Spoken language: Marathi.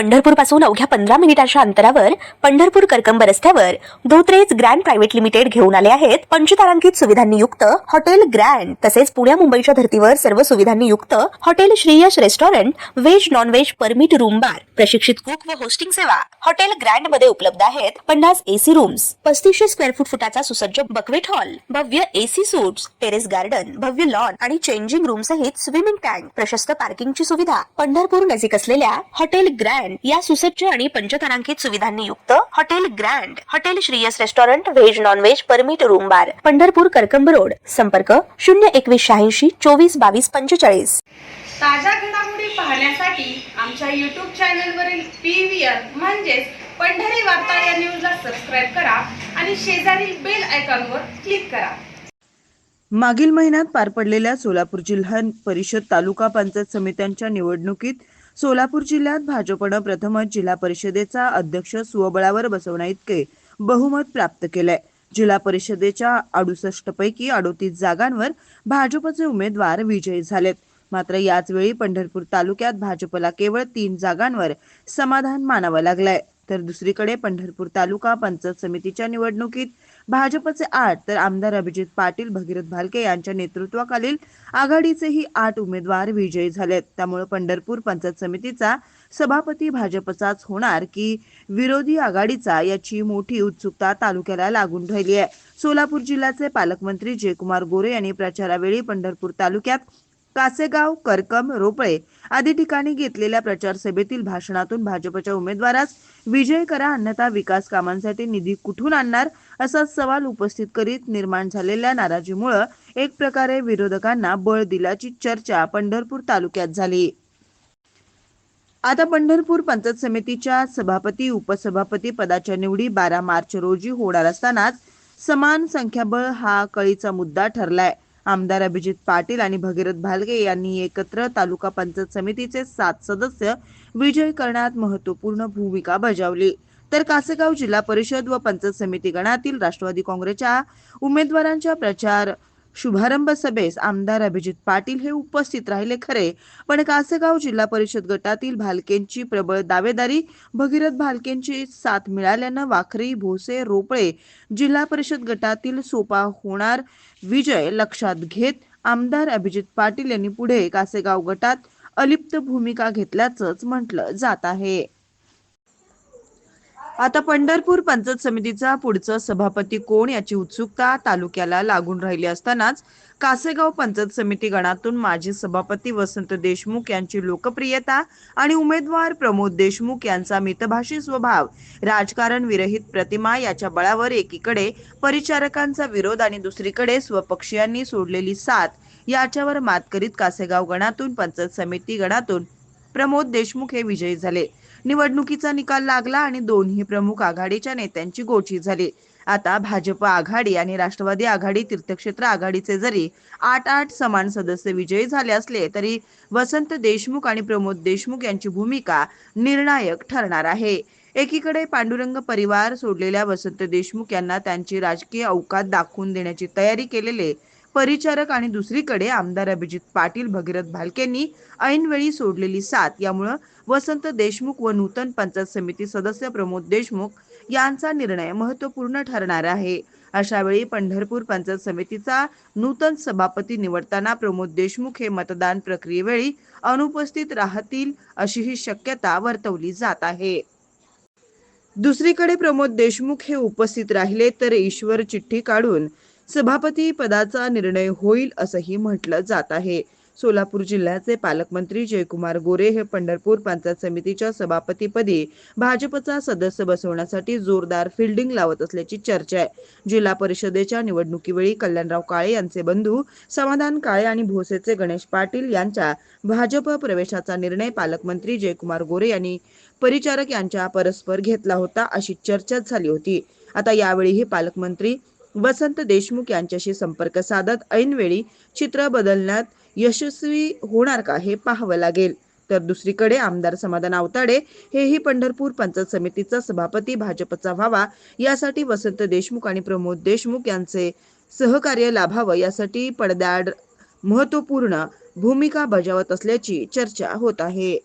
पंढरपूर पासून अवघ्या 15 मिनिटांच्या अंतरावर पंढरपूर करकंब रस्त्यावर धोत्रेज ग्रँड प्रायव्हेट लिमिटेड घेऊन आले आहेत पंचतारांकित सुविधांनी युक्त हॉटेल ग्रँड। तसेच पुण्या मुंबईच्या धर्तीवर सर्व सुविधांनी युक्त hotel Shriyash restaurant, veg non veg permit room bar, प्रशिक्षित कुक व होस्टिंग सेवा हॉटेल ग्रँड मध्ये उपलब्ध आहेत। 50 एसी रूम्स, 3500 स्क्वेअर फुटाचा सुसज्ज बकवेट हॉल, भव्य एसी सूट्स, टेरेस गार्डन, भव्य लॉन आणि चेंजिंग रूम सहित स्विमिंग टँक, प्रशस्त पार्किंगची सुविधा। पंढरपूर नजीक असलेल्या हॉटेल ग्रँड या सुसज्ज आणि पंचतारांकित सुविधांनी युक्त hotel grand, hotel Shriyas restaurant, veg non veg permit room बार, पंढरपूर करकंब रोड। संपर्क 02186 24 22 45। ताज्या घडामोडी पाहण्यासाठी आमच्या YouTube चॅनलवरील PVR म्हणजेच पंढरी वार्ता या न्यूजला सबस्क्राइब करा आणि शेजारील बेल आयकॉनवर क्लिक करा। मागील महिन्यात पार पडलेल्या सोलापूर जिल्हा परिषद तालुका पंचायत समित्यांच्या निवडणुकीत सोलापूर जिल्ह्यात भाजपनं प्रथमच जिल्हा परिषदेचा अध्यक्ष स्वबळावर बसवण्याइतके बहुमत प्राप्त केलंय। जिल्हा परिषदेच्या 68 पैकी 38 जागांवर भाजपचे उमेदवार विजयी झालेत। मात्र याच वेळी पंढरपूर तालुक्यात भाजपला केवळ 3 जागांवर समाधान मानावं लागलंय। तर दुसरीकडे पंढरपूर तालुका पंचायत समितीच्या निवडणुकीत भाजपचे 8 तर आमदार अभिजित पाटील, भगीरथ भालके यांच्या नेतृत्वाखालील आघाडीचेही 8 उमेदवार विजयी झालेत। त्यामुळे पंढरपूर पंचायत समितीचा सभापती भाजपचाच होणार की विरोधी आघाडीचा याची मोठी उत्सुकता तालुक्याला लागून राहिली आहे। सोलापूर जिल्ह्याचे पालकमंत्री जयकुमार गोरे यांनी प्रचारावेळी पंढरपूर तालुक्यात कासेगाव, करकंब, रोपळे आदी ठिकाणी घेतलेल्या प्रचार सभेतील भाषणातून भाजपच्या उमेदवारास विजय करा अन्यथा विकास कामांसाठी निधी कुठून आणणार असा सवाल उपस्थित करीत निर्माण झालेल्या नाराजीमुळे एक प्रकारे विरोधकांना बळ दिल्याची चर्चा पंढरपूर तालुक्यात झाली। आता पंढरपूर पंचायत समितीच्या सभापती उपसभापती पदाच्या निवडी 12 मार्च रोजी होणार असतानाच समान संख्याबळ हा कळीचा मुद्दा ठरलाय। आमदार अभिजित पाटील आणि भगीरथ भालके यांनी एकत्र तालुका पंचायत समितीचे 7 सदस्य विजयी करण्यात महत्त्वपूर्ण भूमिका बजावली। तर कासेगाव जिल्हा परिषद व पंचायत समिती गणातील राष्ट्रवादी काँग्रेसच्या उमेदवारांच्या प्रचार शुभारंभ सभेस आमदार अभिजित पाटील हे उपस्थित राहिले खरे, पण कासेगाव जिल्हा परिषद गटातील भालकेंची प्रबळ दावेदारी, भगीरथ भालकेंची साथ मिळाल्यानं वाखरी, भोसे, रोपळे जिल्हा परिषद गटातील सोपा होणार विजय लक्षात घेत आमदार अभिजित पाटील यांनी पुढे कासेगाव गटात अलिप्त भूमिका घेतल्याचंच म्हटलं जात आहे। आता पंढरपूर पंचायत समितीचा पुढचा सभापती कोण याची उत्सुकता तालुक्याला लागून राहिली असतानाच कासेगाव पंचायत समिती गणातून माजी सभापती वसंत देशमुख यांची लोकप्रियता आणि उमेदवार प्रमोद देशमुख यांचा मितभाषी स्वभाव, राजकारण विरहित प्रतिमा याच्या बळावर एकीकडे परिचारकांचा विरोध आणि दुसरीकडे स्वपक्षीयांनी सोडलेली साथ याच्यावर मात करीत कासेगाव गणातून पंचायत समिती गणातून प्रमोद देशमुख हे विजयी झाले। निवडणुकीचा निकाल लागला आणि दोन्ही प्रमुख आघाडीच्या नेत्यांची गोची झाली। आता भाजप आघाडी आणि राष्ट्रवादी आघाडी तीर्थक्षेत्र आघाडीचे जरी 8 समान सदस्य विजयी झाले असले तरी वसंत देशमुख आणि प्रमोद देशमुख यांची भूमिका निर्णायक ठरणार आहे। एकीकडे पांडुरंग परिवार सोडलेल्या वसंत देशमुख यांना त्यांची राजकीय औकात दाखवून देण्याची तयारी केलेले परिचारक आणि दुसरीकडे आमदार अभिजित पाटील, भगीरथ भालकेंनी ऐनवेळी सोडलेली साथ यामुळे वसंत देशमुख व नूतन पंचायत समिती सदस्य प्रमोद देशमुख यांचा निर्णय महत्त्वपूर्ण ठरणार आहे। अशा वेळी पंढरपूर पंचायत समितीचा नूतन सभापती निवडताना प्रमोद देशमुख हे मतदान प्रक्रियेवेळी अनुपस्थित राहतील अशीही शक्यता वर्तवली जात आहे। दुसरीकडे प्रमोद देशमुख हे उपस्थित राहिले तर ईश्वर चिठ्ठी काढून सभापती पदाचा निर्णय होईल असंही म्हटलं जात आहे। सोलापूर जिल्ह्याचे पालकमंत्री जयकुमार गोरे हे पंढरपूर पंचायत समितीच्या सभापतीपदी भाजपचा सदस्य बसवण्यासाठी जोरदार फिल्डिंग लावत असल्याची चर्चा आहे। जिल्हा परिषदेच्या निवडणुकीवेळी कल्याणराव काळे यांचे बंधू समाधान काळे आणि भोसेचे गणेश पाटील यांच्या भाजप प्रवेशाचा निर्णय पालकमंत्री जयकुमार गोरे यांनी परिचारक यांच्या परस्पर घेतला होता अशी चर्चा झाली होती। आता यावेळीही पालकमंत्री वसंत देशमुख यांच्याशी संपर्क साधत ऐनवेळी चित्र बदलण्यात यशस्वी होणार का हे पाहावं लागेल। तर दुसरीकडे आमदार समाधान आवताडे हेही पंढरपूर पंचायत समितीचा सभापती भाजपचा व्हावा यासाठी वसंत देशमुख आणि प्रमोद देशमुख यांचे सहकार्य लाभावं यासाठी पडद्याआड महत्त्वपूर्ण भूमिका बजावत असल्याची चर्चा होत आहे।